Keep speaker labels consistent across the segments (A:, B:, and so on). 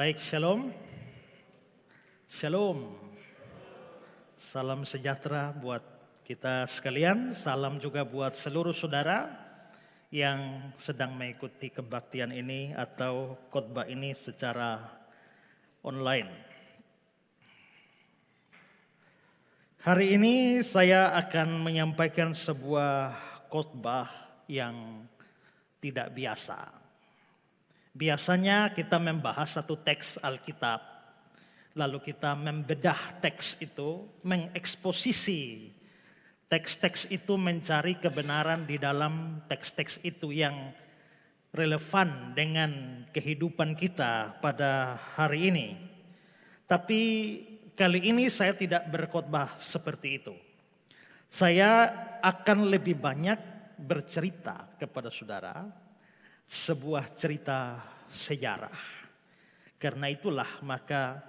A: Baik, shalom. Shalom. Salam sejahtera buat kita sekalian. Salam juga buat seluruh saudara yang sedang mengikuti kebaktian ini atau khotbah ini secara online. Hari ini saya akan menyampaikan sebuah khotbah yang tidak biasa. Biasanya kita membahas satu teks Alkitab, lalu kita membedah teks itu, mengeksposisi teks-teks itu, mencari kebenaran di dalam teks-teks itu yang relevan dengan kehidupan kita pada hari ini. Tapi kali ini saya tidak berkhotbah seperti itu. Saya akan lebih banyak bercerita kepada saudara sebuah cerita sejarah. Karena itulah maka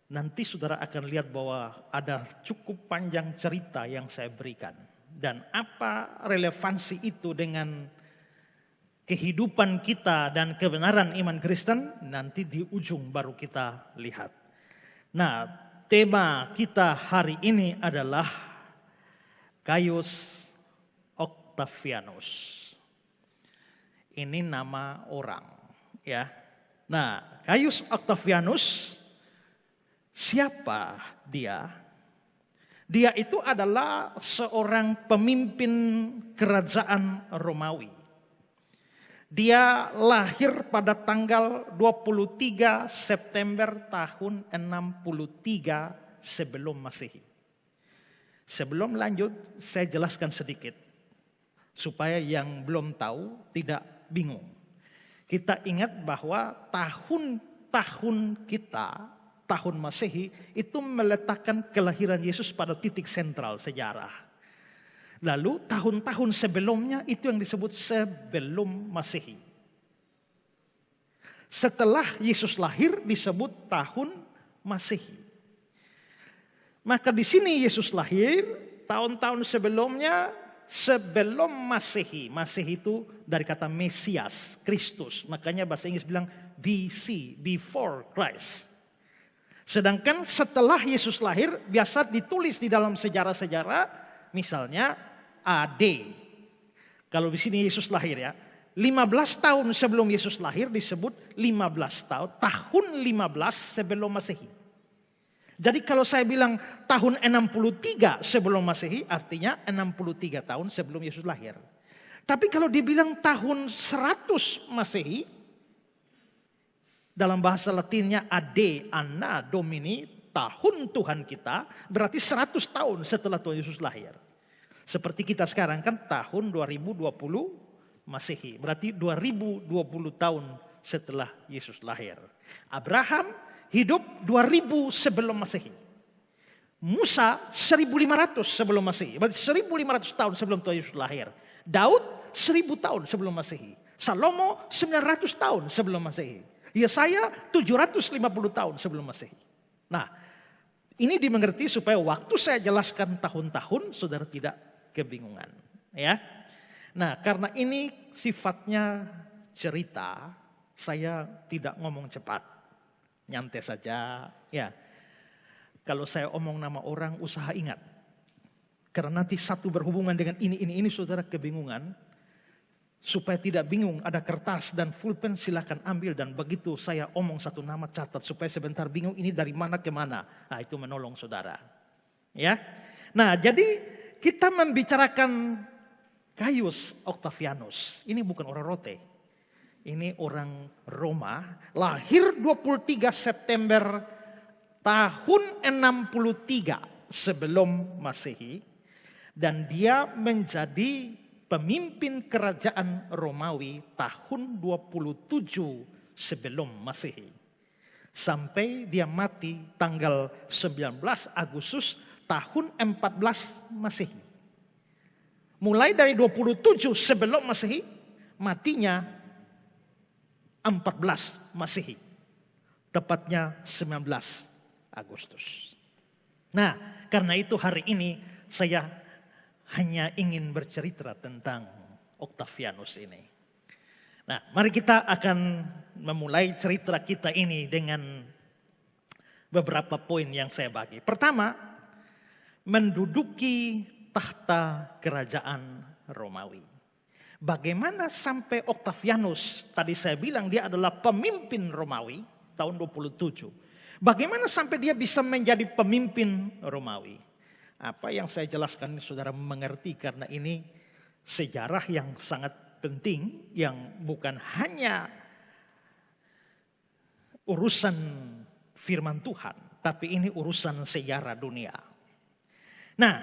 A: nanti saudara akan lihat bahwa ada cukup panjang cerita yang saya berikan. Dan apa relevansi itu dengan kehidupan kita dan kebenaran iman Kristen, nanti di ujung baru kita lihat. Nah, tema kita hari ini adalah Gaius Octavianus. Ini nama orang, ya. Nah, Gaius Octavianus, siapa dia? Dia itu adalah seorang pemimpin kerajaan Romawi. Dia lahir pada tanggal 23 September tahun 63 sebelum Masehi. Sebelum lanjut, saya jelaskan sedikit supaya yang belum tahu tidak bingung. Kita ingat bahwa tahun-tahun kita, tahun Masehi, itu meletakkan kelahiran Yesus pada titik sentral sejarah. Lalu tahun-tahun sebelumnya itu yang disebut sebelum Masehi. Setelah Yesus lahir disebut tahun Masehi. Maka di sini Yesus lahir, tahun-tahun sebelumnya sebelum Masehi. Masehi itu dari kata Mesias, Kristus. Makanya bahasa Inggris bilang BC, before Christ. Sedangkan setelah Yesus lahir, biasa ditulis di dalam sejarah-sejarah, misalnya AD. Kalau di sini Yesus lahir ya, 15 tahun sebelum Yesus lahir disebut 15 tahun, tahun 15 sebelum Masehi. Jadi kalau saya bilang tahun 63 sebelum Masehi, artinya 63 tahun sebelum Yesus lahir. Tapi kalau dibilang tahun 100 Masehi, dalam bahasa Latinnya AD, Anna Domini, tahun Tuhan kita, berarti 100 tahun setelah Tuhan Yesus lahir. Seperti kita sekarang kan tahun 2020 Masehi, berarti 2020 tahun setelah Yesus lahir. Abraham hidup 2000 sebelum Masehi. Musa 1500 sebelum Masehi. Berarti 1500 tahun sebelum Tuhan Yesus lahir. Daud 1000 tahun sebelum Masehi. Salomo 900 tahun sebelum Masehi. Yesaya 750 tahun sebelum Masehi. Nah, ini dimengerti supaya waktu saya jelaskan tahun-tahun saudara tidak kebingungan, ya. Nah, karena ini sifatnya cerita, saya tidak ngomong cepat. Nyantai saja, ya. Kalau saya omong nama orang, usaha ingat. Karena nanti satu berhubungan dengan ini saudara kebingungan. Supaya tidak bingung, ada kertas dan pulpen silakan ambil. Dan begitu saya omong satu nama, catat. Supaya sebentar bingung ini dari mana ke mana. Nah, itu menolong saudara. Ya. Nah, jadi kita membicarakan Gaius Octavianus. Ini bukan orang Rote. Ini orang Roma, lahir 23 September tahun 63 sebelum Masehi. Dan dia menjadi pemimpin kerajaan Romawi tahun 27 sebelum Masehi. Sampai dia mati tanggal 19 Agustus tahun 14 Masehi. Mulai dari 27 sebelum Masehi, matinya 14 Masehi, tepatnya 19 Agustus. Nah, karena itu hari ini saya hanya ingin bercerita tentang Octavianus ini. Nah, mari kita akan memulai cerita kita ini dengan beberapa poin yang saya bagi. Pertama, menduduki tahta kerajaan Romawi. Bagaimana sampai Octavianus, tadi saya bilang dia adalah pemimpin Romawi tahun 27. Bagaimana sampai dia bisa menjadi pemimpin Romawi? Apa yang saya jelaskan ini saudara mengerti karena ini sejarah yang sangat penting yang bukan hanya urusan firman Tuhan, tapi ini urusan sejarah dunia. Nah,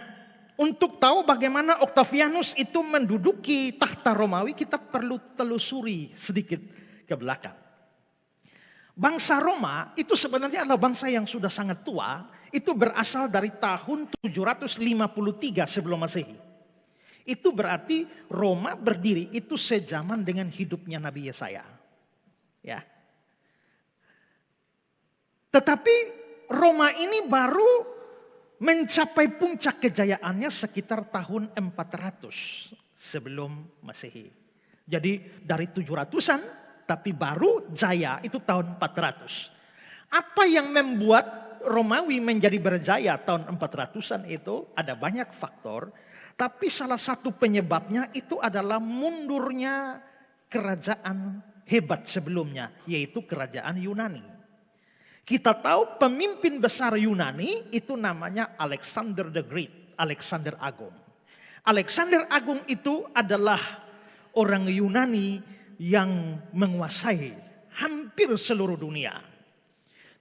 A: untuk tahu bagaimana Octavianus itu menduduki tahta Romawi, kita perlu telusuri sedikit ke belakang. Bangsa Roma itu sebenarnya adalah bangsa yang sudah sangat tua, itu berasal dari tahun 753 sebelum Masehi. Itu berarti Roma berdiri itu sejaman dengan hidupnya Nabi Yesaya. Ya. Tetapi Roma ini baru mencapai puncak kejayaannya sekitar tahun 400 sebelum Masehi. Jadi dari 700-an tapi baru jaya itu tahun 400. Apa yang membuat Romawi menjadi berjaya tahun 400-an itu ada banyak faktor. Tapi salah satu penyebabnya itu adalah mundurnya kerajaan hebat sebelumnya, yaitu kerajaan Yunani. Kita tahu pemimpin besar Yunani itu namanya Alexander the Great, Alexander Agung. Alexander Agung itu adalah orang Yunani yang menguasai hampir seluruh dunia.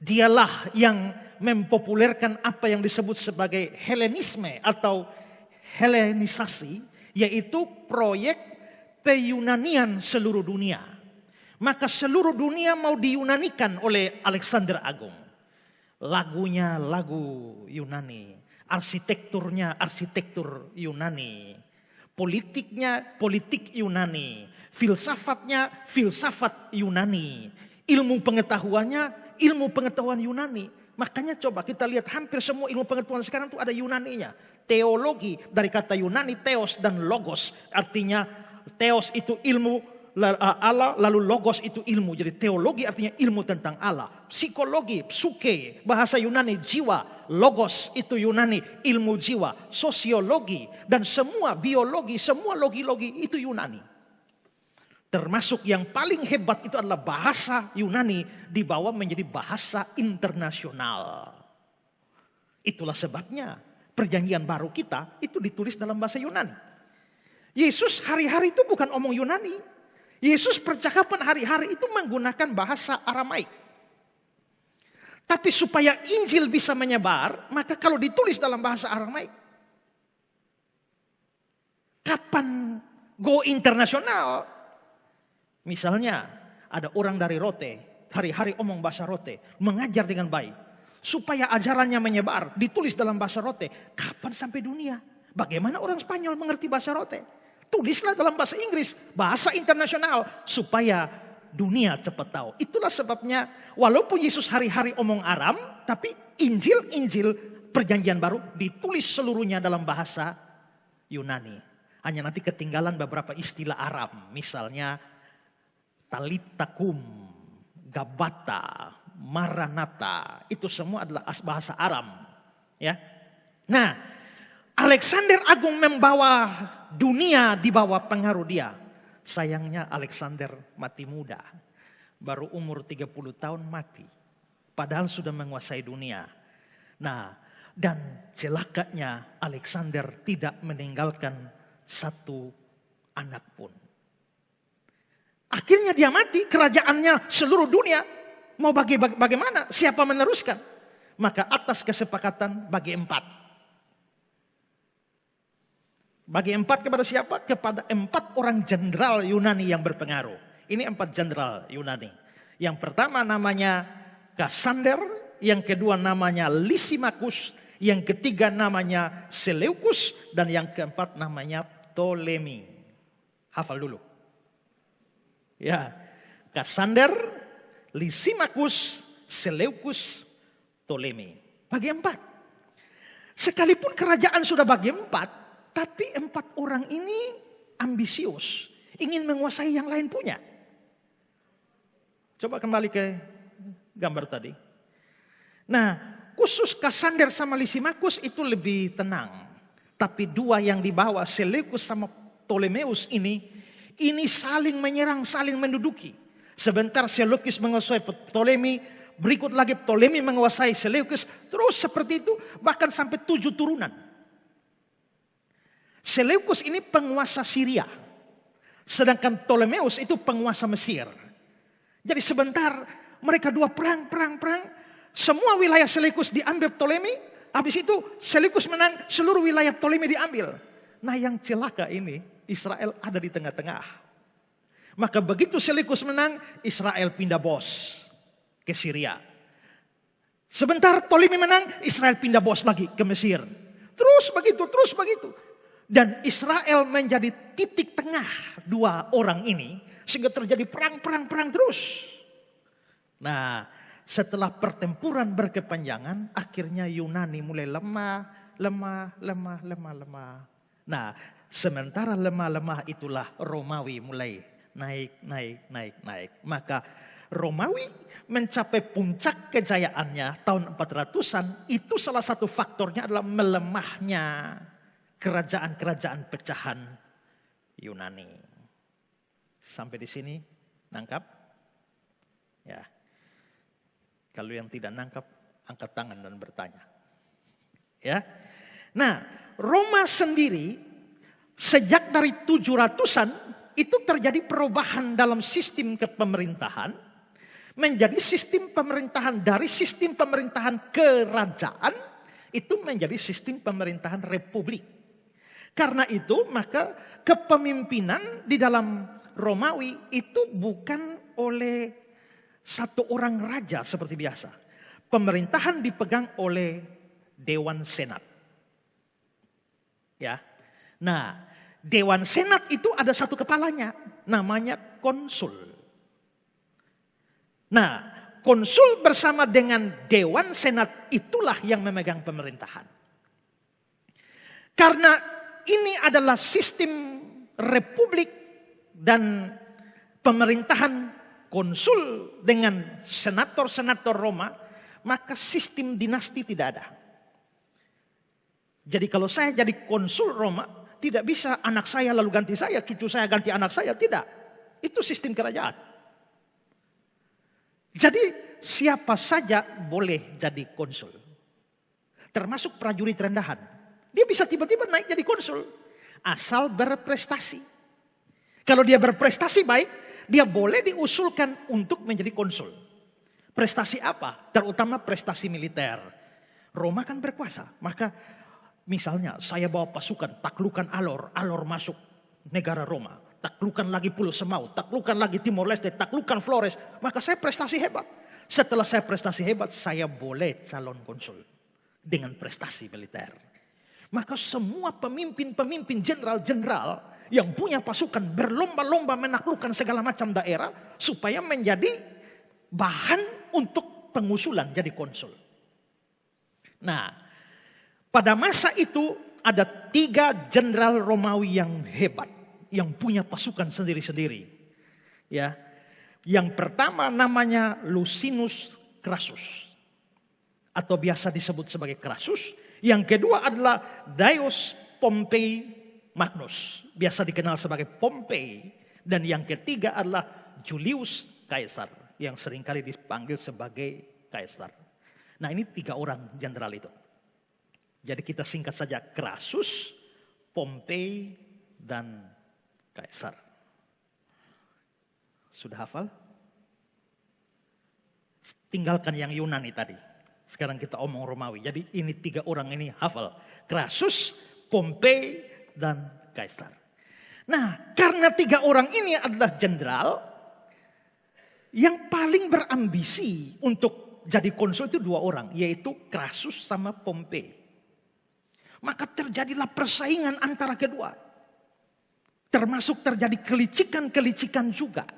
A: Dialah yang mempopulerkan apa yang disebut sebagai Helenisme atau Helenisasi, yaitu proyek peyunanian seluruh dunia. Maka seluruh dunia mau diyunanikan oleh Alexander Agung. Lagunya lagu Yunani, arsitekturnya arsitektur Yunani, politiknya politik Yunani, filsafatnya filsafat Yunani, ilmu pengetahuannya ilmu pengetahuan Yunani. Makanya coba kita lihat hampir semua ilmu pengetahuan sekarang itu ada Yunaninya. Teologi dari kata Yunani theos dan logos, artinya theos itu ilmu Allah, lalu logos itu ilmu. Jadi teologi artinya ilmu tentang Allah. Psikologi, psuke, bahasa Yunani jiwa. Logos itu Yunani, ilmu jiwa. Sosiologi dan semua biologi, semua logi-logi itu Yunani. Termasuk yang paling hebat itu adalah bahasa Yunani dibawa menjadi bahasa internasional. Itulah sebabnya perjanjian baru kita itu ditulis dalam bahasa Yunani. Yesus hari-hari itu bukan omong Yunani. Yesus percakapan hari-hari itu menggunakan bahasa Aramaik. Tapi supaya Injil bisa menyebar, maka kalau ditulis dalam bahasa Aramaik, kapan go internasional? Misalnya ada orang dari Rote, hari-hari omong bahasa Rote, mengajar dengan baik. Supaya ajarannya menyebar, ditulis dalam bahasa Rote. Kapan sampai dunia? Bagaimana orang Spanyol mengerti bahasa Rote? Tulislah dalam bahasa Inggris, bahasa internasional, supaya dunia cepat tahu. Itulah sebabnya walaupun Yesus hari-hari omong Aram, tapi Injil perjanjian baru ditulis seluruhnya dalam bahasa Yunani. Hanya nanti ketinggalan beberapa istilah Aram, misalnya Talitakum, Gabata, Maranatha, itu semua adalah bahasa Aram. Ya. Nah, Alexander Agung membawa dunia di bawah pengaruh dia. Sayangnya Alexander mati muda. Baru umur 30 tahun mati. Padahal sudah menguasai dunia. Nah, dan celakanya Alexander tidak meninggalkan satu anak pun. Akhirnya dia mati, kerajaannya seluruh dunia. Mau bagaimana? Siapa meneruskan? Maka atas kesepakatan bagi 4. Bagi 4 kepada siapa? Kepada 4 orang jenderal Yunani yang berpengaruh. Ini 4 jenderal Yunani. Yang pertama namanya Cassander, yang kedua namanya Lysimachus, yang ketiga namanya Seleucus, dan yang keempat namanya Ptolemy. Hafal dulu. Ya, Cassander, Lysimachus, Seleucus, Ptolemy. Bagi 4. Sekalipun kerajaan sudah bagi 4, tapi 4 orang ini ambisius, ingin menguasai yang lain punya. Coba kembali ke gambar tadi. Nah, khusus Kassander sama Lysimachus itu lebih tenang. Tapi dua yang dibawa, Seleucus sama Ptolemeus ini saling menyerang, saling menduduki. Sebentar Seleucus menguasai Ptolemy, berikut lagi Ptolemy menguasai Seleucus, terus seperti itu bahkan sampai 7 turunan. Seleucus ini penguasa Syria, sedangkan Ptolemeus itu penguasa Mesir. Jadi sebentar mereka dua perang. Semua wilayah Seleucus diambil Ptolemy, habis itu Seleucus menang, seluruh wilayah Ptolemy diambil. Nah yang celaka ini, Israel ada di tengah-tengah. Maka begitu Seleucus menang, Israel pindah bos ke Syria. Sebentar Ptolemy menang, Israel pindah bos lagi ke Mesir. Terus begitu. Dan Israel menjadi titik tengah dua orang ini, sehingga terjadi perang terus. Nah, setelah pertempuran berkepanjangan, akhirnya Yunani mulai lemah. Nah, sementara lemah itulah Romawi mulai naik. Maka Romawi mencapai puncak kejayaannya tahun 400-an. Itu salah satu faktornya adalah melemahnya kerajaan-kerajaan pecahan Yunani. Sampai di sini nangkap? Ya. Kalau yang tidak nangkap, angkat tangan dan bertanya. Ya. Nah, Roma sendiri sejak dari 700-an itu terjadi perubahan dalam sistem kepemerintahan menjadi sistem pemerintahan dari sistem pemerintahan kerajaan itu menjadi sistem pemerintahan republik. Karena itu maka kepemimpinan di dalam Romawi itu bukan oleh satu orang raja seperti biasa. Pemerintahan dipegang oleh Dewan Senat. Ya. Nah, Dewan Senat itu ada satu kepalanya, namanya konsul. Nah, konsul bersama dengan Dewan Senat itulah yang memegang pemerintahan. Karena ini adalah sistem republik dan pemerintahan konsul dengan senator-senator Roma, maka sistem dinasti tidak ada. Jadi kalau saya jadi konsul Roma, tidak bisa anak saya lalu ganti saya, cucu saya ganti anak saya, tidak. Itu sistem kerajaan. Jadi siapa saja boleh jadi konsul. Termasuk prajurit rendahan. Dia bisa tiba-tiba naik jadi konsul. Asal berprestasi. Kalau dia berprestasi baik, dia boleh diusulkan untuk menjadi konsul. Prestasi apa? Terutama prestasi militer. Roma kan berkuasa. Maka misalnya saya bawa pasukan, taklukan Alor masuk negara Roma. Taklukan lagi Pulau Semau, taklukan lagi Timor Leste, taklukan Flores. Maka saya prestasi hebat. Setelah saya prestasi hebat, saya boleh calon konsul. Dengan prestasi militer. Maka semua pemimpin jenderal-jenderal yang punya pasukan berlomba-lomba menaklukkan segala macam daerah supaya menjadi bahan untuk pengusulan jadi konsul. Nah, pada masa itu ada 3 jenderal Romawi yang hebat, yang punya pasukan sendiri-sendiri. Ya, yang pertama namanya Luscinus Crassus atau biasa disebut sebagai Crassus. Yang kedua adalah Gaius Pompei Magnus, biasa dikenal sebagai Pompei. Dan yang ketiga adalah Julius Caesar, yang seringkali dipanggil sebagai Caesar. Nah, ini 3 orang jenderal itu. Jadi kita singkat saja Crassus, Pompei, dan Caesar. Sudah hafal? Tinggalkan yang Yunani tadi. Sekarang kita omong Romawi. Jadi ini 3 orang ini hafal. Crassus, Pompei, dan Caesar. Nah, karena 3 orang ini adalah jenderal yang paling berambisi untuk jadi konsul itu 2 orang, yaitu Crassus sama Pompei. Maka terjadilah persaingan antara kedua. Termasuk terjadi kelicikan-kelicikan juga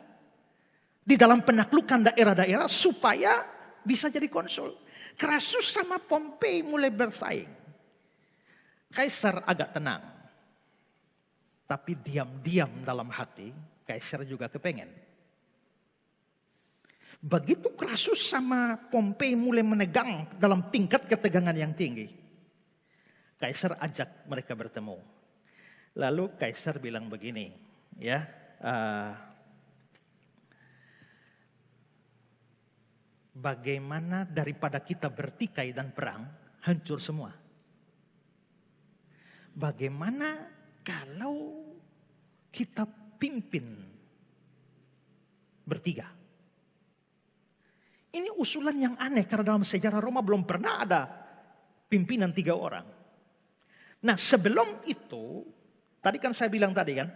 A: di dalam penaklukan daerah-daerah supaya bisa jadi konsul. Crassus sama Pompei mulai bersaing. Kaisar agak tenang. Tapi diam-diam dalam hati, Kaisar juga kepengen. Begitu Crassus sama Pompei mulai menegang dalam tingkat ketegangan yang tinggi, Kaisar ajak mereka bertemu. Lalu Kaisar bilang begini, ya, bagaimana daripada kita bertikai dan perang, hancur semua. Bagaimana kalau kita pimpin bertiga? Ini usulan yang aneh karena dalam sejarah Roma belum pernah ada pimpinan 3 orang. Nah, sebelum itu, tadi kan saya bilang tadi kan,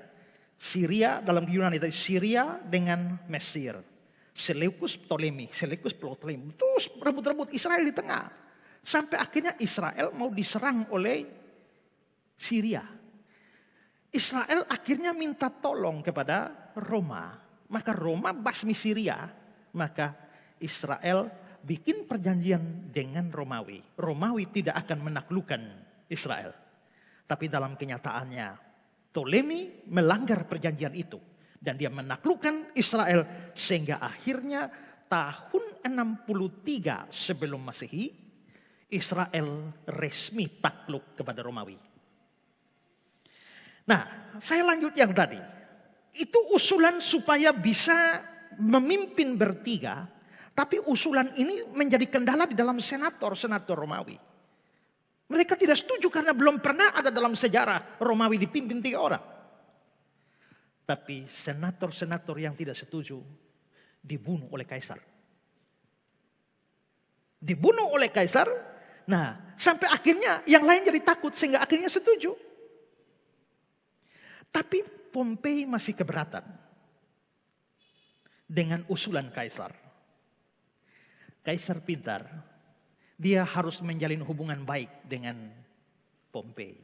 A: Syria dalam Yunani tadi, Syria dengan Mesir. Seleucus Ptolemy, terus rebut-rebut Israel di tengah. Sampai akhirnya Israel mau diserang oleh Syria. Israel akhirnya minta tolong kepada Roma. Maka Roma basmi Syria. Maka Israel bikin perjanjian dengan Romawi. Romawi tidak akan menaklukkan Israel. Tapi dalam kenyataannya Ptolemy melanggar perjanjian itu. Dan dia menaklukkan Israel sehingga akhirnya tahun 63 sebelum Masehi Israel resmi takluk kepada Romawi. Nah, saya lanjut yang tadi. Itu usulan supaya bisa memimpin bertiga, tapi usulan ini menjadi kendala di dalam senator Romawi. Mereka tidak setuju karena belum pernah ada dalam sejarah Romawi dipimpin 3 orang. Tapi senator yang tidak setuju dibunuh oleh Kaisar. Dibunuh oleh Kaisar. Nah, sampai akhirnya yang lain jadi takut sehingga akhirnya setuju. Tapi Pompei masih keberatan dengan usulan Kaisar. Kaisar pintar. Dia harus menjalin hubungan baik dengan Pompei.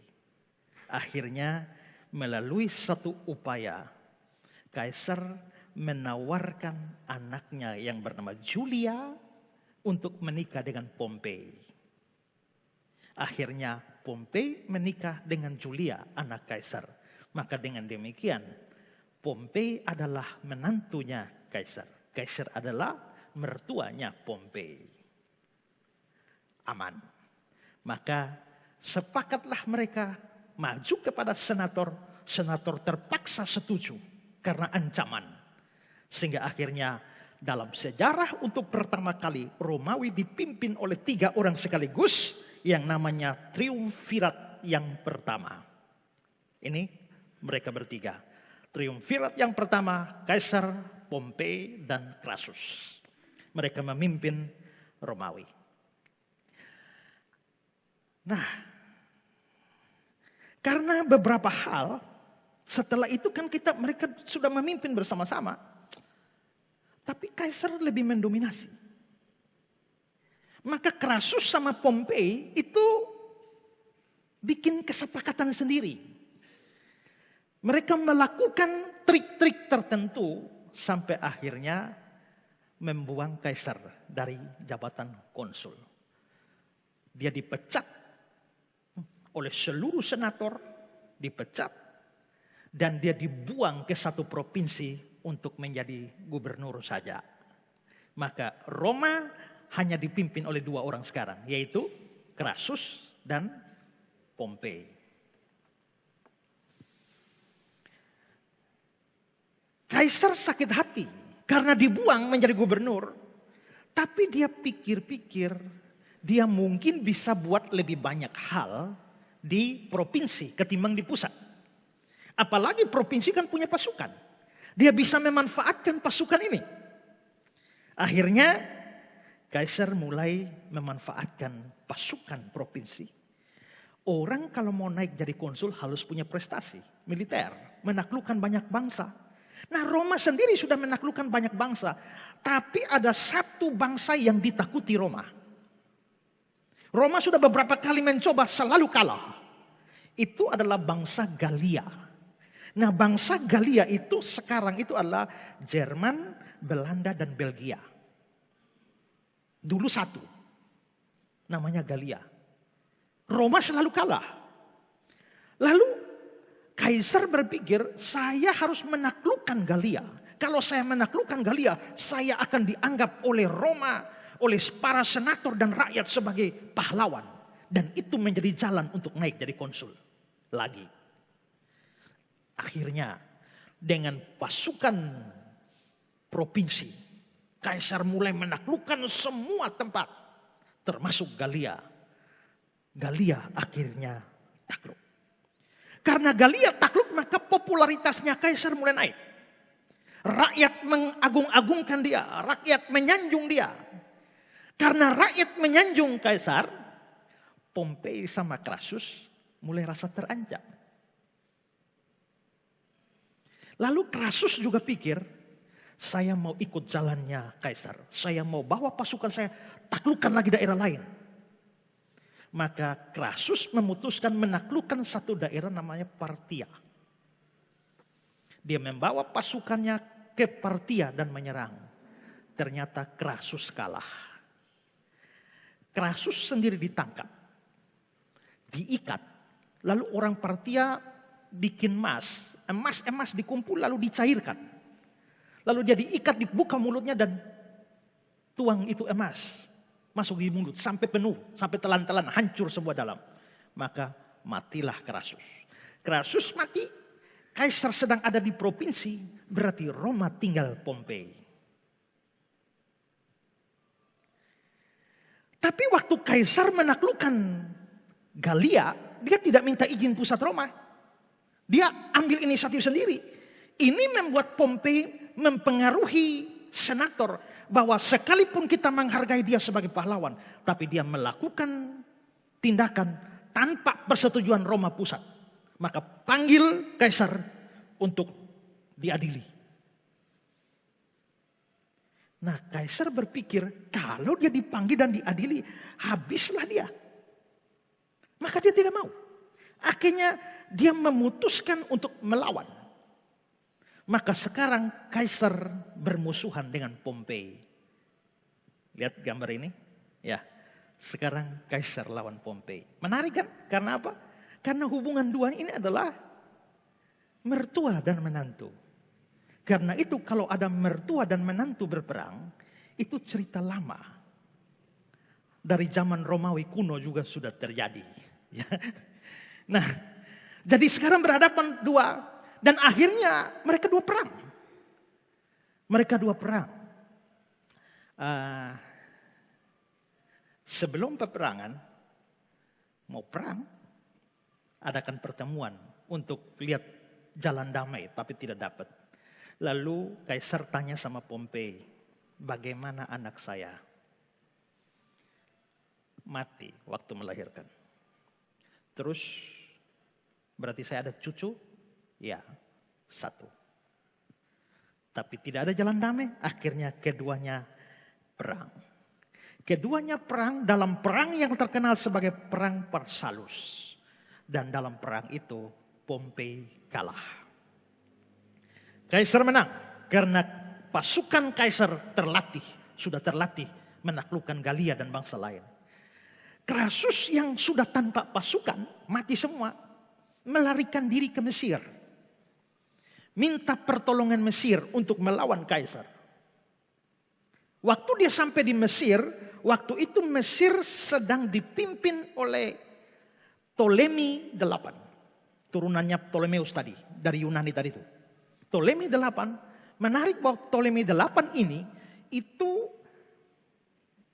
A: Akhirnya melalui satu upaya, Kaisar menawarkan anaknya yang bernama Julia untuk menikah dengan Pompei. Akhirnya Pompei menikah dengan Julia, anak Kaisar. Maka dengan demikian, Pompei adalah menantunya Kaisar. Kaisar adalah mertuanya Pompei. Aman. Maka sepakatlah mereka maju kepada senator. Senator terpaksa setuju karena ancaman. Sehingga akhirnya dalam sejarah untuk pertama kali Romawi dipimpin oleh 3 orang sekaligus yang namanya triumvirat yang pertama. Ini mereka bertiga. Triumvirat yang pertama, Kaisar, Pompei, dan Crassus. Mereka memimpin Romawi. Nah, karena beberapa hal, setelah itu kan mereka sudah memimpin bersama-sama. Tapi Kaisar lebih mendominasi. Maka Crassus sama Pompei itu bikin kesepakatan sendiri. Mereka melakukan trik-trik tertentu sampai akhirnya membuang Kaisar dari jabatan konsul. Dia dipecat oleh seluruh senator, dipecat, dan dia dibuang ke satu provinsi untuk menjadi gubernur saja. Maka Roma hanya dipimpin oleh 2 orang sekarang, yaitu Crassus dan Pompei. Kaisar sakit hati karena dibuang menjadi gubernur, tapi dia pikir-pikir dia mungkin bisa buat lebih banyak hal di provinsi ketimbang di pusat. Apalagi provinsi kan punya pasukan. Dia bisa memanfaatkan pasukan ini. Akhirnya Kaisar mulai memanfaatkan pasukan provinsi. Orang kalau mau naik jadi konsul harus punya prestasi militer, menaklukkan banyak bangsa. Nah, Roma sendiri sudah menaklukkan banyak bangsa, tapi ada satu bangsa yang ditakuti Roma. Roma sudah beberapa kali mencoba, selalu kalah. Itu adalah bangsa Galia. Nah, bangsa Galia itu sekarang itu adalah Jerman, Belanda, dan Belgia. Dulu satu, namanya Galia. Roma selalu kalah. Lalu Kaisar berpikir, saya harus menaklukkan Galia. Kalau saya menaklukkan Gallia, saya akan dianggap oleh Roma, oleh para senator dan rakyat sebagai pahlawan. Dan itu menjadi jalan untuk naik jadi konsul lagi. Akhirnya dengan pasukan provinsi, Kaisar mulai menaklukkan semua tempat, termasuk Gallia. Gallia akhirnya takluk. Karena Gallia takluk, maka popularitasnya Kaisar mulai naik. Rakyat mengagung-agungkan dia, rakyat menyanjung dia. Karena rakyat menyanjung Kaisar, Pompei sama Crassus mulai rasa terancam. Lalu Crassus juga pikir, saya mau ikut jalannya Kaisar. Saya mau bawa pasukan saya taklukkan lagi daerah lain. Maka Crassus memutuskan menaklukkan satu daerah namanya Partia. Dia membawa pasukannya ke Partia dan menyerang. Ternyata Crassus kalah. Crassus sendiri ditangkap, diikat. Lalu orang Partia bikin emas dikumpul lalu dicairkan. Lalu dia diikat, dibuka mulutnya dan tuang itu emas. Masuk di mulut sampai penuh, sampai telan-telan, hancur semua dalam. Maka matilah Crassus. Crassus mati, Kaisar sedang ada di provinsi, berarti Roma tinggal Pompei. Tapi waktu Kaisar menaklukkan Gallia, dia tidak minta izin pusat Roma. Dia ambil inisiatif sendiri. Ini membuat Pompei mempengaruhi senator bahwa sekalipun kita menghargai dia sebagai pahlawan, tapi dia melakukan tindakan tanpa persetujuan Roma pusat. Maka panggil Kaisar untuk diadili. Nah, Kaisar berpikir kalau dia dipanggil dan diadili, habislah dia. Maka dia tidak mau. Akhirnya dia memutuskan untuk melawan. Maka sekarang Kaisar bermusuhan dengan Pompei. Lihat gambar ini. Ya, sekarang Kaisar lawan Pompei. Menarik kan? Karena apa? Karena hubungan dua ini adalah mertua dan menantu. Karena itu kalau ada mertua dan menantu berperang, itu cerita lama. Dari zaman Romawi kuno juga sudah terjadi. Ya. Nah, jadi sekarang berhadapan dua. Dan akhirnya mereka dua perang. Sebelum peperangan, mau perang, adakan pertemuan untuk lihat jalan damai, tapi tidak dapat. Lalu Kaisar tanya sama Pompei, bagaimana anak saya? Mati waktu melahirkan. Terus berarti saya ada cucu? Ya, satu. Tapi tidak ada jalan damai, akhirnya keduanya perang. Keduanya perang dalam perang yang terkenal sebagai perang Pharsalus. Dan dalam perang itu Pompei kalah. Kaisar menang karena pasukan Kaisar sudah terlatih menaklukkan Gallia dan bangsa lain. Crassus yang sudah tanpa pasukan, mati semua, melarikan diri ke Mesir. Minta pertolongan Mesir untuk melawan Kaisar. Waktu dia sampai di Mesir, waktu itu Mesir sedang dipimpin oleh Ptolemy VIII. Turunannya Ptolemeus tadi, dari Yunani tadi itu. Ptolemy VIII, menarik bahwa Ptolemy VIII ini, itu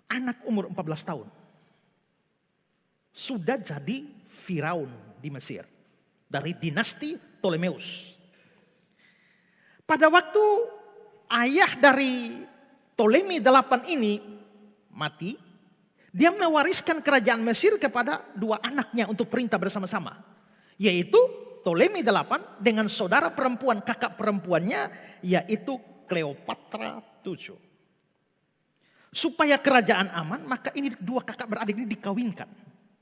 A: anak umur 14 tahun. Sudah jadi Firaun di Mesir. Dari dinasti Ptolemeus. Pada waktu ayah dari Ptolemy VIII ini mati, dia mewariskan kerajaan Mesir kepada dua anaknya untuk perintah bersama-sama. Yaitu Ptolemy VIII dengan saudara perempuan, kakak perempuannya, yaitu Cleopatra VII. Supaya kerajaan aman, maka ini dua kakak beradik ini dikawinkan.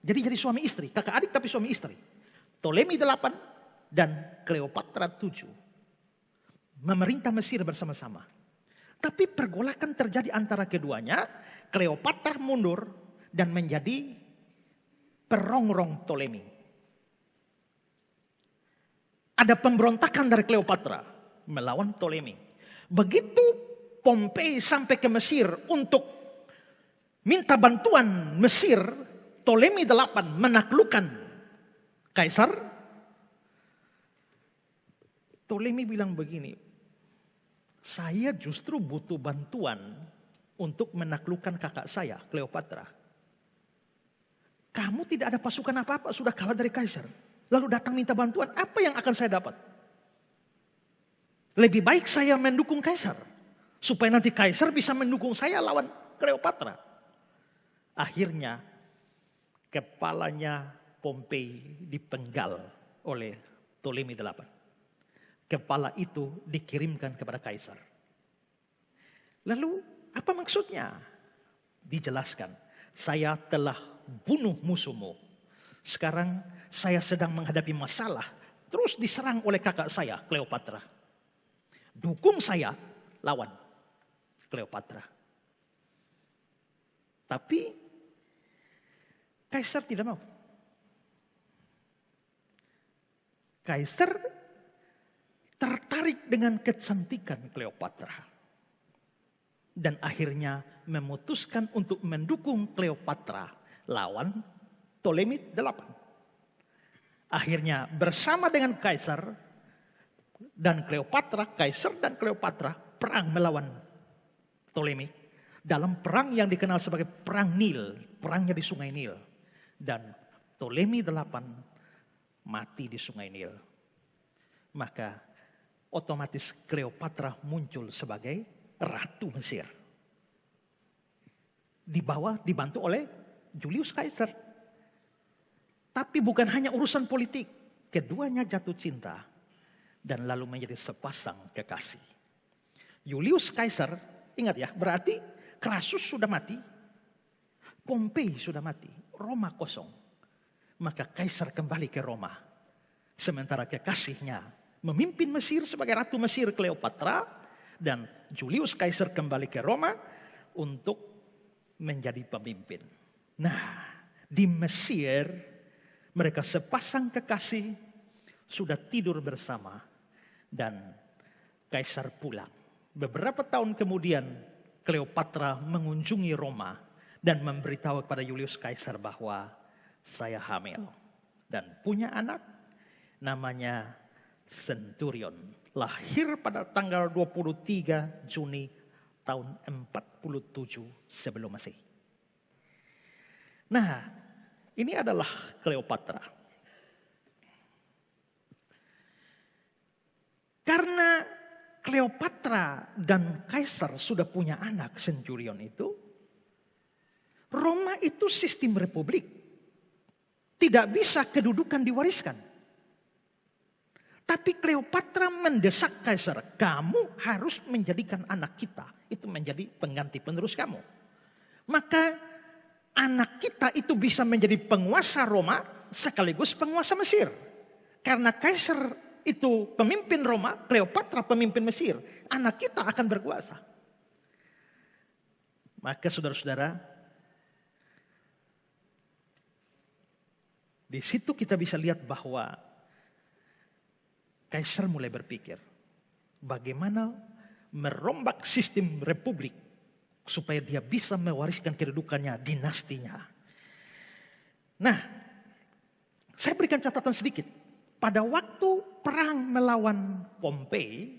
A: Jadi suami istri, kakak adik tapi suami istri. Ptolemy VIII dan Cleopatra VII memerintah Mesir bersama-sama. Tapi pergolakan terjadi antara keduanya. Cleopatra mundur dan menjadi perongrong Ptolemy. Ada pemberontakan dari Cleopatra melawan Ptolemy. Begitu Pompei sampai ke Mesir untuk minta bantuan Mesir, Ptolemy VIII menaklukkan Kaisar. Ptolemy bilang begini, saya justru butuh bantuan untuk menaklukkan kakak saya, Cleopatra. Kamu tidak ada pasukan apa-apa, sudah kalah dari Kaisar. Lalu datang minta bantuan, apa yang akan saya dapat? Lebih baik saya mendukung Kaisar, supaya nanti Kaisar bisa mendukung saya lawan Cleopatra. Akhirnya kepalanya Pompei dipenggal oleh Ptolemy VIII. Kepala itu dikirimkan kepada Kaisar. Lalu apa maksudnya? Dijelaskan, saya telah bunuh musuhmu. Sekarang saya sedang menghadapi masalah, terus diserang oleh kakak saya, Cleopatra. Dukung saya lawan Cleopatra. Tapi Kaisar tidak mau. Kaisar tertarik dengan kecantikan Cleopatra. Dan akhirnya memutuskan untuk mendukung Cleopatra lawan Ptolemy VIII. Akhirnya bersama dengan Kaisar dan Cleopatra, Kaisar dan Cleopatra perang melawan Ptolemy dalam perang yang dikenal sebagai Perang Nil, perangnya di Sungai Nil. Dan Ptolemy VIII mati di Sungai Nil. Maka otomatis Cleopatra muncul sebagai Ratu Mesir. Dibantu oleh Julius Caesar. Tapi bukan hanya urusan politik. Keduanya jatuh cinta. Dan lalu menjadi sepasang kekasih. Julius Caesar, ingat ya, berarti Crassus sudah mati. Pompei sudah mati. Roma kosong. Maka Kaisar kembali ke Roma. Sementara kekasihnya memimpin Mesir sebagai Ratu Mesir Cleopatra. Dan Julius Caesar kembali ke Roma untuk menjadi pemimpin. Nah, di Mesir mereka sepasang kekasih sudah tidur bersama dan Kaisar pulang. Beberapa tahun kemudian Cleopatra mengunjungi Roma dan memberitahu kepada Julius Caesar bahwa saya hamil dan punya anak namanya Centurion. Lahir pada tanggal 23 Juni tahun 47 sebelum Masehi. Nah, ini adalah Cleopatra. Karena Cleopatra dan Kaisar sudah punya anak Centurion itu, Roma itu sistem republik. Tidak bisa kedudukan diwariskan. Tapi Cleopatra mendesak Kaisar, kamu harus menjadikan anak kita itu menjadi pengganti penerus kamu. Maka anak kita itu bisa menjadi penguasa Roma sekaligus penguasa Mesir. Karena Kaisar itu pemimpin Roma, Cleopatra pemimpin Mesir. Anak kita akan berkuasa. Maka saudara-saudara, di situ kita bisa lihat bahwa Kaisar mulai berpikir bagaimana merombak sistem republik supaya dia bisa mewariskan kedudukannya, dinastinya. Nah, saya berikan catatan sedikit. Pada waktu perang melawan Pompei,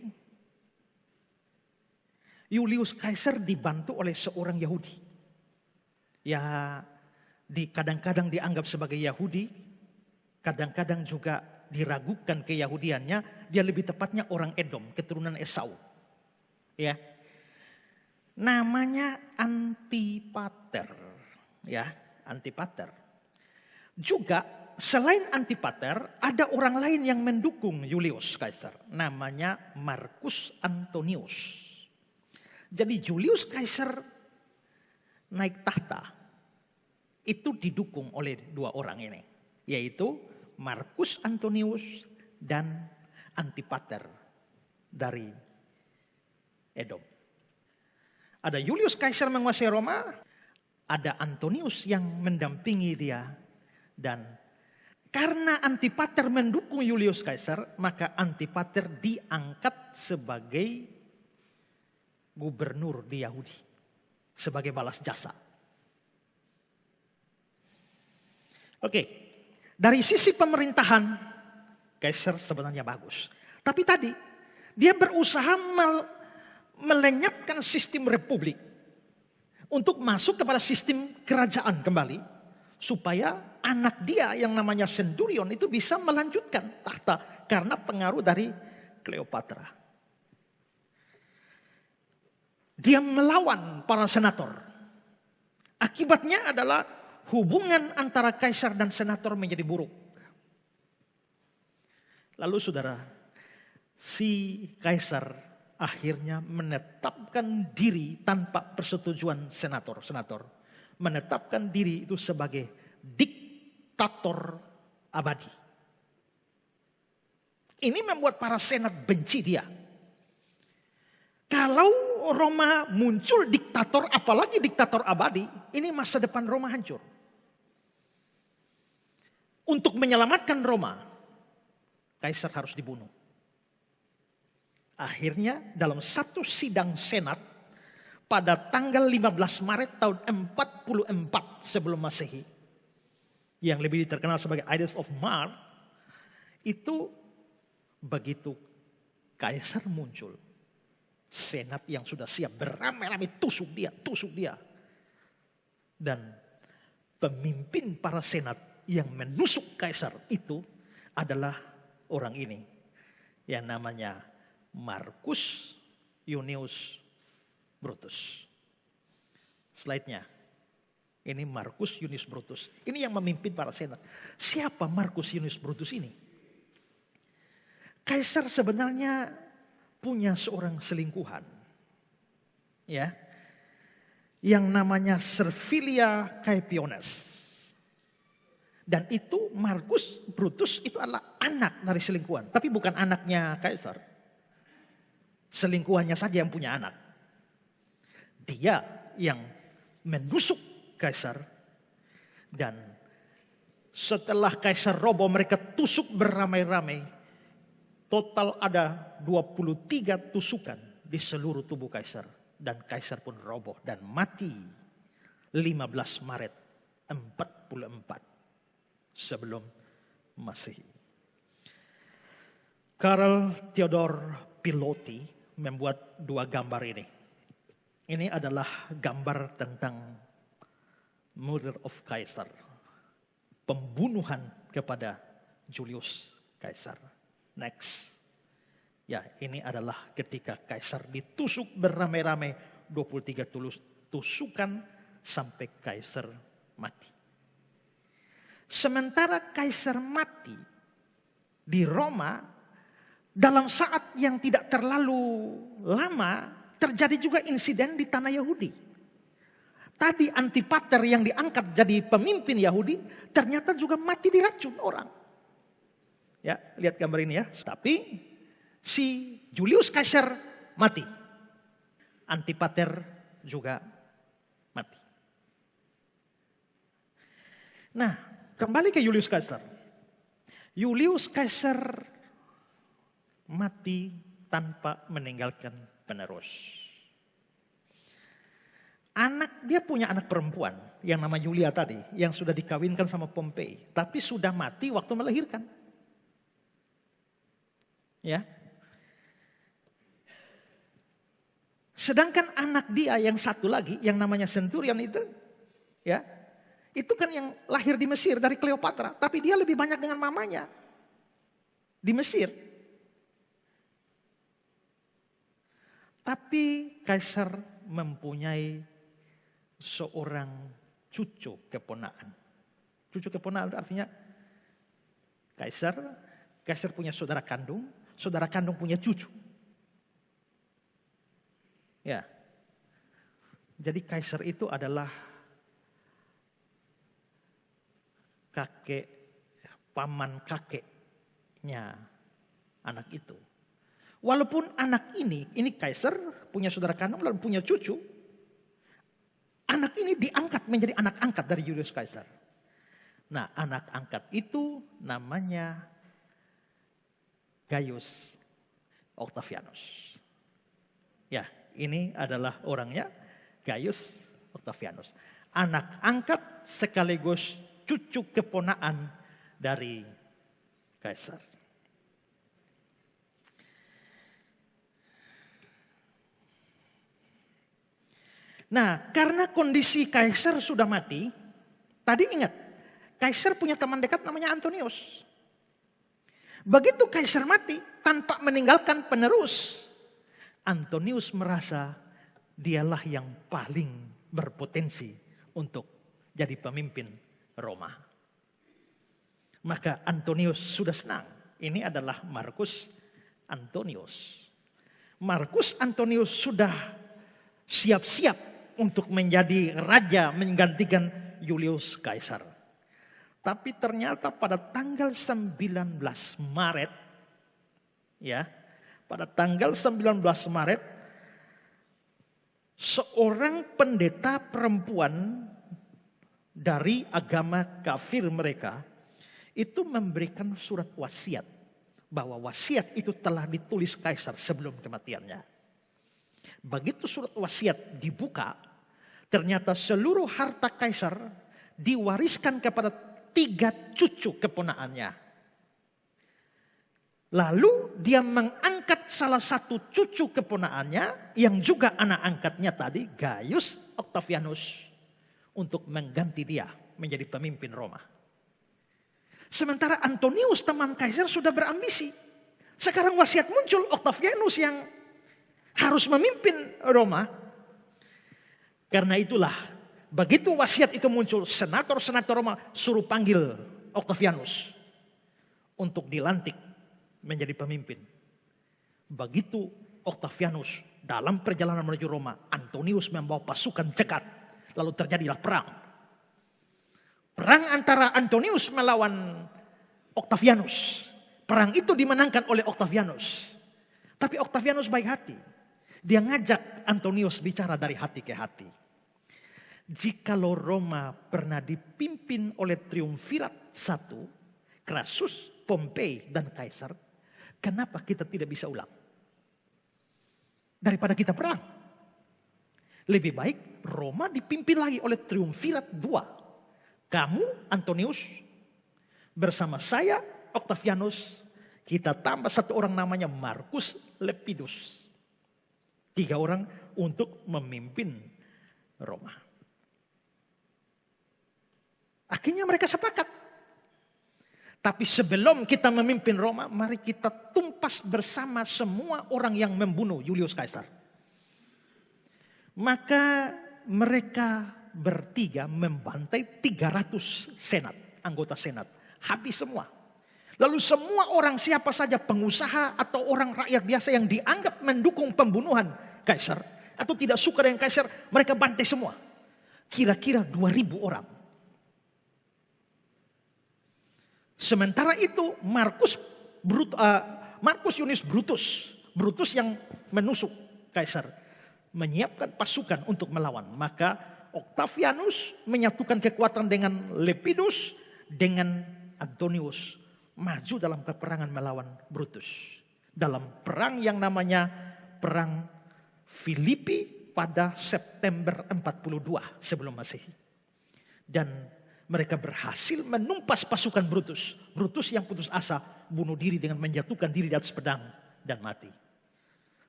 A: Julius Caesar dibantu oleh seorang Yahudi. Ya, kadang-kadang dianggap sebagai Yahudi, kadang-kadang juga diragukan keyahudiannya, dia lebih tepatnya orang Edom, keturunan Esau. Ya. Namanya Antipater. Ya, Antipater. Juga selain Antipater, ada orang lain yang mendukung Julius Caesar, namanya Marcus Antonius. Jadi Julius Caesar naik tahta itu didukung oleh dua orang ini, yaitu Marcus Antonius dan Antipater dari Edom. Ada Julius Caesar menguasai Roma, ada Antonius yang mendampingi dia. Dan karena Antipater mendukung Julius Caesar, maka Antipater diangkat sebagai gubernur di Yahudi sebagai balas jasa. Oke, dari sisi pemerintahan, Kaisar sebenarnya bagus. Tapi tadi, dia berusaha melenyapkan sistem republik untuk masuk kepada sistem kerajaan kembali, supaya anak dia yang namanya Centurion itu bisa melanjutkan tahta karena pengaruh dari Cleopatra. Dia melawan para senator. Akibatnya adalah hubungan antara kaisar dan senator menjadi buruk. Lalu saudara, si kaisar akhirnya menetapkan diri tanpa persetujuan senator. Menetapkan diri itu sebagai diktator abadi. Ini membuat para senat benci dia. Kalau Roma muncul diktator, apalagi diktator abadi, ini masa depan Roma hancur. Untuk menyelamatkan Roma, kaisar harus dibunuh. Akhirnya dalam satu sidang senat pada tanggal 15 Maret tahun 44 sebelum Masehi, yang lebih terkenal sebagai Ides of March, itu begitu kaisar muncul, senat yang sudah siap beramai-ramai tusuk dia. Dan pemimpin para senat yang menusuk kaisar itu adalah orang ini yang namanya Marcus Junius Brutus. Slide-nya. Ini Marcus Junius Brutus. Ini yang memimpin para senat. Siapa Marcus Junius Brutus ini? Kaisar sebenarnya punya seorang selingkuhan. Ya. Yang namanya Servilia Caepiones. Dan itu Marcus Brutus itu adalah anak dari selingkuhan. Tapi bukan anaknya kaisar. Selingkuhannya saja yang punya anak. Dia yang menusuk kaisar. Dan setelah kaisar roboh mereka tusuk beramai-ramai. Total ada 23 tusukan di seluruh tubuh kaisar. Dan kaisar pun roboh dan mati 15 Maret 44 sebelum Masehi. Karl Theodor Piloti membuat dua gambar ini. Ini adalah gambar tentang murder of Caesar. Pembunuhan kepada Julius Caesar. Next. Ya, ini adalah ketika kaisar ditusuk beramai-ramai 23 tusukan sampai kaisar mati. Sementara kaisar mati di Roma, dalam saat yang tidak terlalu lama terjadi juga insiden di tanah Yahudi. Tadi Antipater yang diangkat jadi pemimpin Yahudi ternyata juga mati diracun orang. Ya, lihat gambar ini ya. Tapi si Julius Caesar mati. Antipater juga mati. Nah, kembali ke Julius Caesar. Julius Caesar mati tanpa meninggalkan penerus. Dia punya anak perempuan yang nama Julia tadi, yang sudah dikawinkan sama Pompei, tapi sudah mati waktu melahirkan. Ya. Sedangkan anak dia yang satu lagi, yang namanya Centurion itu, ya, itu kan yang lahir di Mesir dari Cleopatra, tapi dia lebih banyak dengan mamanya di Mesir. Tapi Kaisar mempunyai seorang cucu keponakan. Cucu keponakan itu artinya Kaisar punya saudara kandung punya cucu. Ya. Jadi Kaisar itu adalah paman kakeknya anak itu. Walaupun anak ini Kaisar punya saudara kandung lalu punya cucu, anak ini diangkat menjadi anak angkat dari Julius Caesar. Nah, anak angkat itu namanya Gaius Octavianus. Ya, Ini adalah orangnya, Gaius Octavianus. Anak angkat sekaligus cucu keponaan dari Kaisar. Nah, karena kondisi Kaisar sudah mati, tadi ingat, Kaisar punya teman dekat namanya Antonius. Begitu Kaisar mati tanpa meninggalkan penerus, Antonius merasa dialah yang paling berpotensi untuk jadi pemimpin Roma. Maka Antonius sudah senang. Ini adalah Marcus Antonius. Marcus Antonius sudah siap-siap untuk menjadi raja menggantikan Julius Caesar. Tapi ternyata pada tanggal 19 Maret, ya, pada tanggal 19 Maret, seorang pendeta perempuan dari agama kafir mereka itu memberikan surat wasiat. Bahwa wasiat itu telah ditulis Kaisar sebelum kematiannya. Begitu surat wasiat dibuka, ternyata seluruh harta Kaisar diwariskan kepada 3 cucu keponaannya. Lalu dia mengangkat salah satu cucu keponaannya yang juga anak angkatnya tadi, Gaius Octavianus, untuk mengganti dia menjadi pemimpin Roma. Sementara Antonius teman Kaisar sudah berambisi. Sekarang wasiat muncul, Octavianus yang harus memimpin Roma. Karena itulah begitu wasiat itu muncul, senator-senator Roma suruh panggil Octavianus untuk dilantik menjadi pemimpin. Begitu Octavianus dalam perjalanan menuju Roma, Antonius membawa pasukan cekat. Lalu terjadilah perang. Perang antara Antonius melawan Octavianus. Perang itu dimenangkan oleh Octavianus. Tapi Octavianus baik hati. Dia ngajak Antonius bicara dari hati ke hati. Jikalau Roma pernah dipimpin oleh triumvirat satu, Crassus, Pompei, dan Kaisar, kenapa kita tidak bisa ulang? Daripada kita perang. Lebih baik Roma dipimpin lagi oleh triumvirat dua. Kamu, Antonius, bersama saya, Octavianus, kita tambah satu orang namanya Marcus Lepidus. 3 orang untuk memimpin Roma. Akhirnya mereka sepakat. Tapi sebelum kita memimpin Roma, mari kita tumpas bersama semua orang yang membunuh Julius Caesar. Maka mereka bertiga membantai 300 senat, anggota senat. Habis semua. Lalu semua orang siapa saja pengusaha atau orang rakyat biasa yang dianggap mendukung pembunuhan Kaisar atau tidak suka dengan Kaisar, mereka bantai semua. Kira-kira 2.000 orang. Sementara itu Marcus Junius Brutus yang menusuk Kaisar, menyiapkan pasukan untuk melawan. Maka Octavianus menyatukan kekuatan dengan Lepidus dengan Antonius, maju dalam peperangan melawan Brutus. Dalam perang yang namanya Perang Filipi pada September 42 sebelum Masehi. Dan mereka berhasil menumpas pasukan Brutus. Brutus yang putus asa bunuh diri dengan menjatuhkan diri di atas pedang dan mati.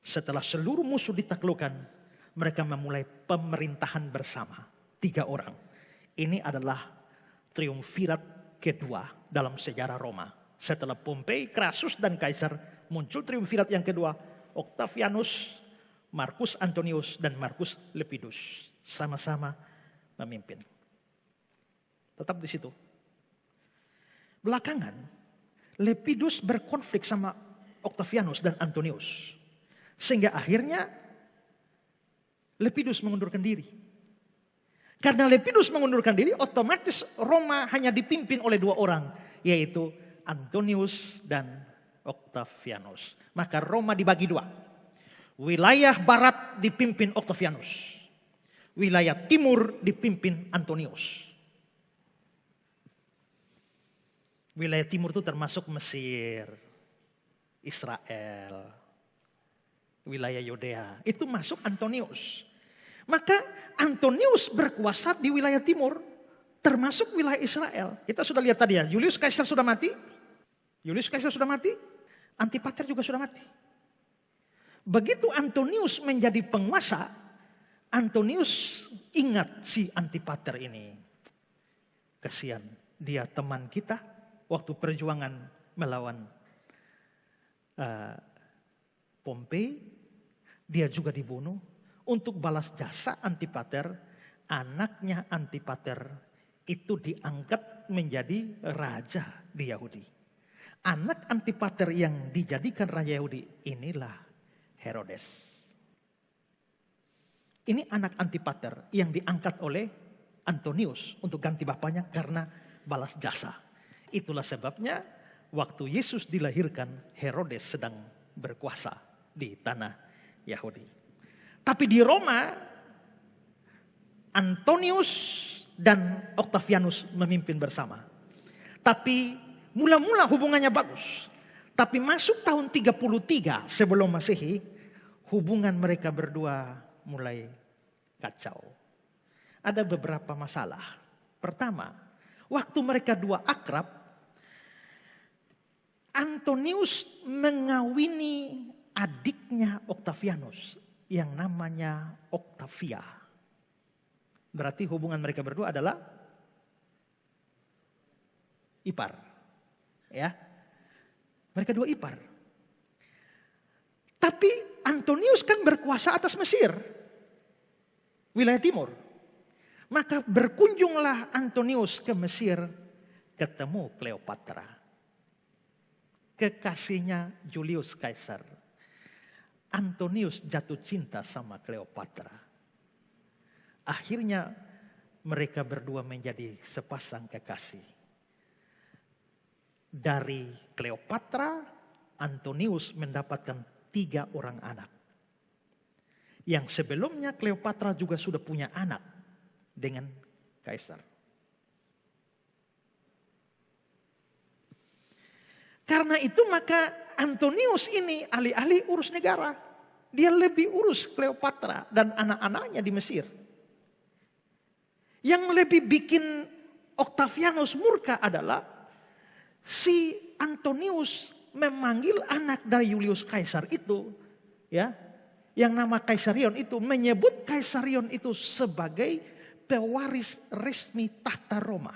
A: Setelah seluruh musuh ditaklukkan, mereka memulai pemerintahan bersama. 3 orang. Ini adalah triumvirat kedua dalam sejarah Roma. Setelah Pompei, Crassus, dan Kaisar, muncul triumvirat yang kedua. Octavianus, Marcus Antonius, dan Marcus Lepidus. Sama-sama memimpin. Tetap di situ. Belakangan, Lepidus berkonflik sama Octavianus dan Antonius. Sehingga akhirnya Lepidus mengundurkan diri. Karena Lepidus mengundurkan diri, otomatis Roma hanya dipimpin oleh 2 orang. Yaitu Antonius dan Octavianus. Maka Roma dibagi 2. Wilayah barat dipimpin Octavianus. Wilayah timur dipimpin Antonius. Wilayah timur itu termasuk Mesir, Israel, wilayah Yudea. Itu masuk Antonius. Maka Antonius berkuasa di wilayah timur, termasuk wilayah Israel. Kita sudah lihat tadi ya, Julius Caesar sudah mati. Julius Caesar sudah mati, Antipater juga sudah mati. Begitu Antonius menjadi penguasa, Antonius ingat si Antipater ini. Kasihan, dia teman kita waktu perjuangan melawan Pompei. Dia juga dibunuh. Untuk balas jasa Antipater, anaknya Antipater itu diangkat menjadi raja di Yahudi. Anak Antipater yang dijadikan raja Yahudi inilah Herodes. Ini anak Antipater yang diangkat oleh Antonius untuk ganti bapaknya karena balas jasa. Itulah sebabnya waktu Yesus dilahirkan, Herodes sedang berkuasa di tanah Yahudi. Tapi di Roma, Antonius dan Octavianus memimpin bersama. Tapi mula-mula hubungannya bagus. Tapi masuk tahun 33 sebelum Masehi, hubungan mereka berdua mulai kacau. Ada beberapa masalah. Pertama, waktu mereka dua akrab, Antonius mengawini adiknya Octavianus yang namanya Octavia. Berarti hubungan mereka berdua adalah ipar. Ya. Mereka dua ipar. Tapi Antonius kan berkuasa atas Mesir, wilayah timur. Maka berkunjunglah Antonius ke Mesir, ketemu Kleopatra, kekasihnya Julius Caesar. Antonius jatuh cinta sama Kleopatra. Akhirnya mereka berdua menjadi sepasang kekasih. Dari Kleopatra, Antonius mendapatkan 3 orang anak. Yang sebelumnya Kleopatra juga sudah punya anak dengan Kaisar. Karena itu maka Antonius ini alih-alih urus negara, dia lebih urus Kleopatra dan anak-anaknya di Mesir. Yang lebih bikin Octavianus murka adalah si Antonius memanggil anak dari Julius Caesar itu, ya, yang nama Kaisarion itu, menyebut Kaisarion itu sebagai pewaris resmi tahta Roma.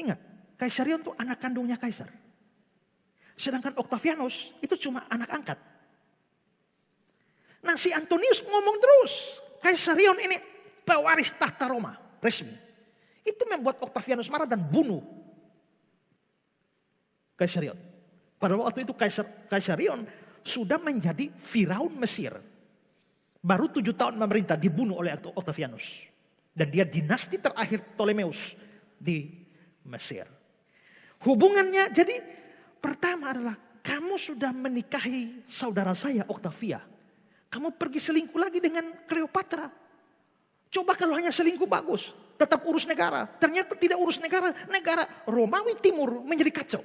A: Ingat, Kaisarion itu anak kandungnya Kaisar. Sedangkan Octavianus itu cuma anak angkat. Nah si Antonius ngomong terus, Kaisarion ini pewaris tahta Roma resmi. Itu membuat Octavianus marah dan bunuh Kaisarion. Pada waktu itu Kaisarion sudah menjadi Firaun Mesir. Baru 7 tahun memerintah, dibunuh oleh Octavianus. Dan dia dinasti terakhir Ptolemeus di Mesir. Hubungannya jadi pertama adalah kamu sudah menikahi saudara saya Octavia. Kamu pergi selingkuh lagi dengan Kleopatra. Coba kalau hanya selingkuh bagus, tetap urus negara. Ternyata tidak urus negara, negara Romawi Timur menjadi kacau.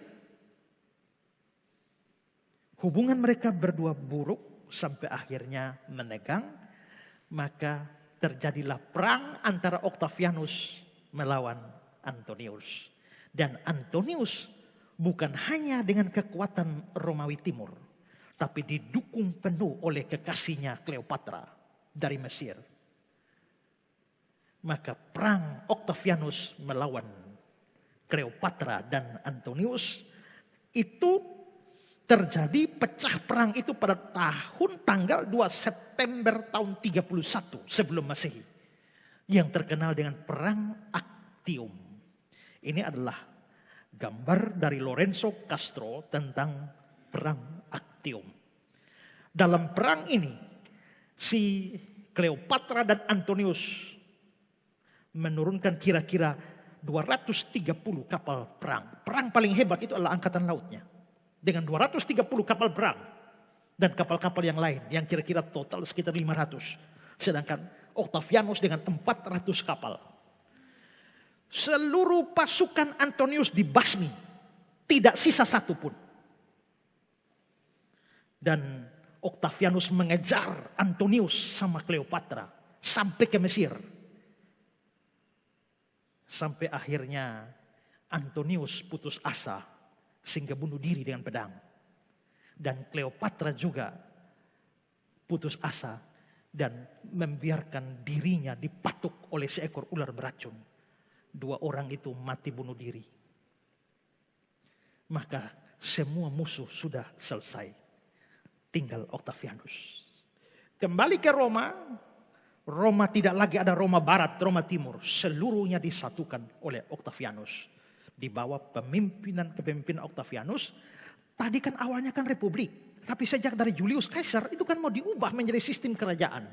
A: Hubungan mereka berdua buruk sampai akhirnya menegang. Maka terjadilah perang antara Octavianus melawan Antonius. Dan Antonius bukan hanya dengan kekuatan Romawi Timur, tapi didukung penuh oleh kekasihnya Kleopatra dari Mesir. Maka perang Octavianus melawan Kleopatra dan Antonius itu terjadi, pecah perang itu pada tanggal 2 September tahun 31 sebelum Masehi. Yang terkenal dengan Perang Actium. Ini adalah gambar dari Lorenzo Castro tentang Perang Actium. Dalam perang ini, si Kleopatra dan Antonius menurunkan kira-kira 230 kapal perang. Perang paling hebat itu adalah angkatan lautnya. Dengan 230 kapal perang dan kapal-kapal yang lain yang kira-kira total sekitar 500. Sedangkan Octavianus dengan 400 kapal. Seluruh pasukan Antonius dibasmi, tidak sisa satu pun. Dan Octavianus mengejar Antonius sama Cleopatra sampai ke Mesir. Sampai akhirnya Antonius putus asa sehingga bunuh diri dengan pedang. Dan Cleopatra juga putus asa dan membiarkan dirinya dipatuk oleh seekor ular beracun. 2 orang itu mati bunuh diri. Maka semua musuh sudah selesai. Tinggal Octavianus. Kembali ke Roma. Roma tidak lagi ada Roma Barat, Roma Timur. Seluruhnya disatukan oleh Octavianus. Di bawah kepemimpinan Octavianus. Tadi kan awalnya kan republik. Tapi sejak dari Julius Caesar itu kan mau diubah menjadi sistem kerajaan.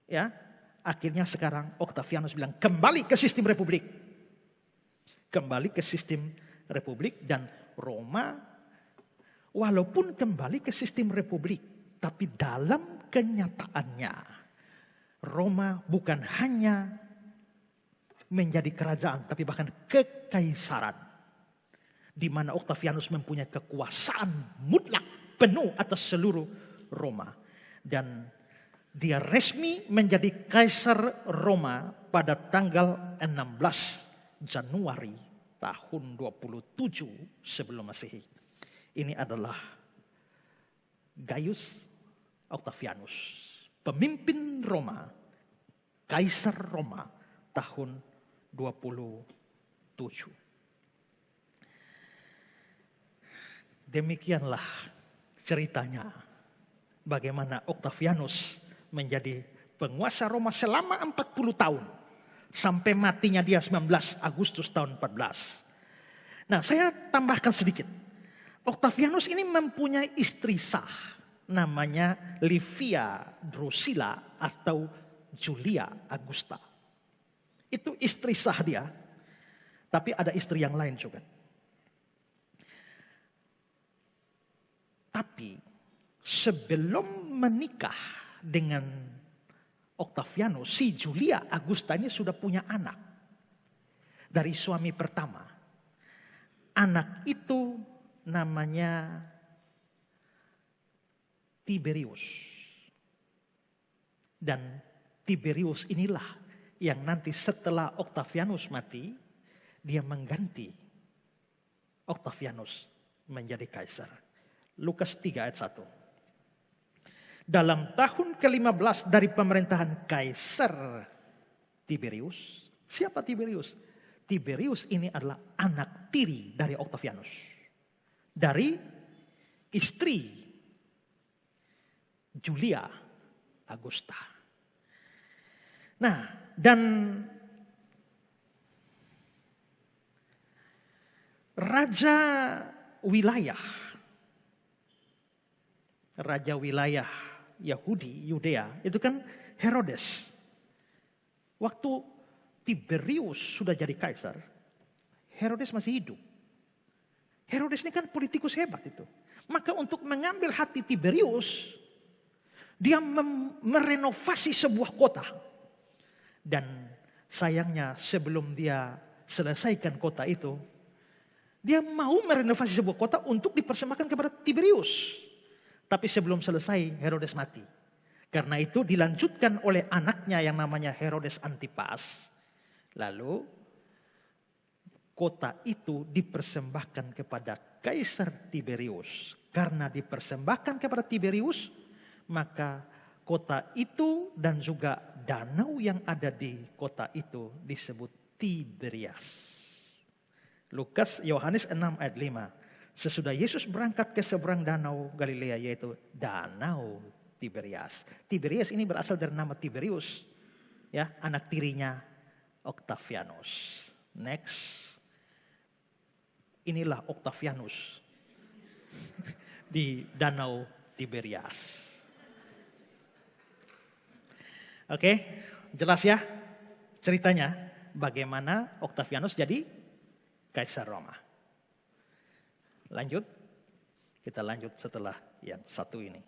A: Ya, akhirnya sekarang Octavianus bilang kembali ke sistem republik. Kembali ke sistem republik dan Roma walaupun kembali ke sistem republik, tapi dalam kenyataannya Roma bukan hanya menjadi kerajaan, tapi bahkan kekaisaran. Di mana Octavianus mempunyai kekuasaan mutlak penuh atas seluruh Roma. Dan dia resmi menjadi kaisar Roma pada tanggal 16 Januari tahun 27 sebelum Masehi. Ini adalah Gaius Octavianus, pemimpin Roma, kaisar Roma tahun 27. Demikianlah ceritanya bagaimana Octavianus menjadi penguasa Roma selama 40 tahun. Sampai matinya dia 19 Agustus tahun 14. Nah, saya tambahkan sedikit. Octavianus ini mempunyai istri sah. Namanya Livia Drusilla atau Julia Augusta. Itu istri sah dia. Tapi ada istri yang lain juga. Tapi sebelum menikah dengan Octavianus, si Julia Augusta ini sudah punya anak dari suami pertama. Anak itu namanya Tiberius. Dan Tiberius inilah yang nanti setelah Octavianus mati, dia mengganti Octavianus menjadi kaisar. Lukas 3 ayat 1. Dalam tahun ke-15 dari pemerintahan Kaisar Tiberius. Siapa Tiberius? Tiberius ini adalah anak tiri dari Octavianus. Dari istri Julia Augusta. Nah, dan raja wilayah Yahudi, Yudea, itu kan Herodes. Waktu Tiberius sudah jadi kaisar, Herodes masih hidup. Herodes ini kan politikus hebat itu. Maka untuk mengambil hati Tiberius, dia merenovasi sebuah kota. Dan sayangnya sebelum dia selesaikan kota itu, dia mau merenovasi sebuah kota untuk dipersembahkan kepada Tiberius. Tapi sebelum selesai Herodes mati. Karena itu dilanjutkan oleh anaknya yang namanya Herodes Antipas. Lalu kota itu dipersembahkan kepada Kaisar Tiberius. Karena dipersembahkan kepada Tiberius, maka kota itu dan juga danau yang ada di kota itu disebut Tiberias. Yohanes 6 ayat 5. Sesudah Yesus berangkat ke seberang danau Galilea, yaitu danau Tiberias. Tiberias ini berasal dari nama Tiberius, ya, anak tirinya Octavianus. Next. Inilah Octavianus di danau Tiberias. Oke, jelas ya ceritanya bagaimana Octavianus jadi kaisar Roma. Lanjut, kita lanjut setelah yang satu ini.